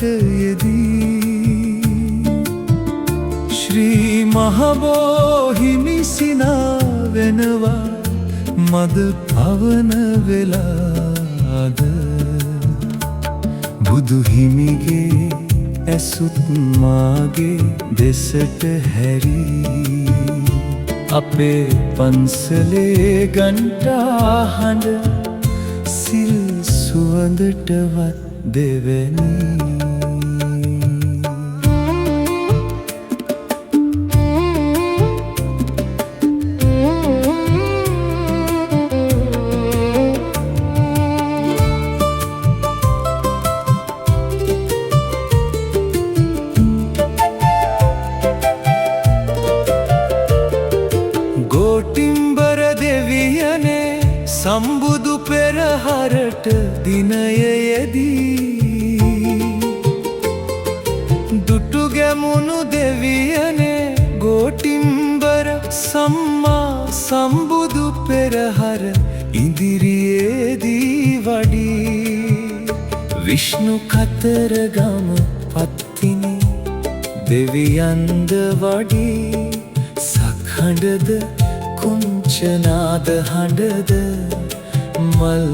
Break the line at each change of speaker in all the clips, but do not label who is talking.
යෙදී ශ්‍රී මහබෝහිමි සිනා වෙනවා මද පවන වෙලාද බුදු හිමිගේ ඇසුත් මාගේ දෙසට හැරී අපේ පන්සලේ ගන්ටා හඬ සිල් සුවඳටවත් දෙවැනි ගෝටිම්බර දෙවියනේ සම්බුදු පෙරහරට දිනයේදී දුටු ගැමුණු දෙවියනේ ගෝටිම්බර සම්මා සම්බුදු පෙරහර ඉදිරියේදී වඩී විෂ්ණු කතරගම පත්තිනි දෙවියන්ද වඩී සක්හඬද කුංචනාද හඬද මල්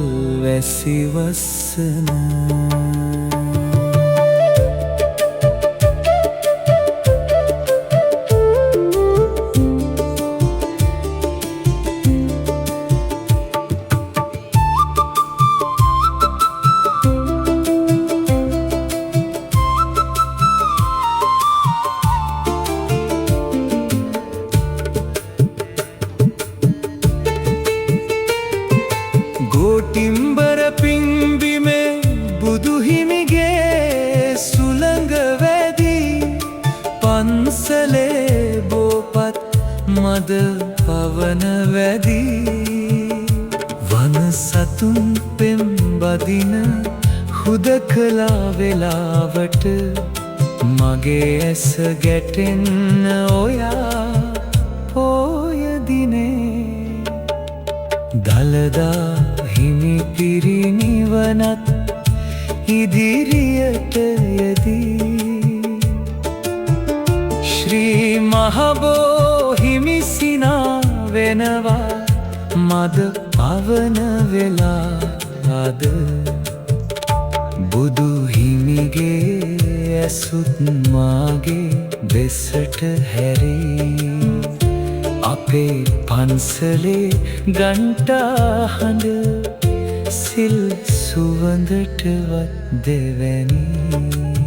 වැසි වස්සන ගෝටිම්බර පිම්බිමේ බුදුහිමිගේ සුළඟ වැදී පන්සලේ බෝපත් මද පවන වැදී වන සතුන් පෙම්බදින හුදකලා වෙලාවට මගේ ඇස ගැටෙන්න ඔයා පෝය දිනේ දළදා හිමි පිරිනිවනත් ඉදිරියට යෙදී ශ්‍රී මහබෝහිමි සිනා වෙනවා මද පවන වෙලාද බුදු හිමිගේ ඇසුත් මාගේ දෙසට හැරී අපේ පන්සලේ ගන්ටා හඬ සිල් සුවඳටවත් දෙවැනි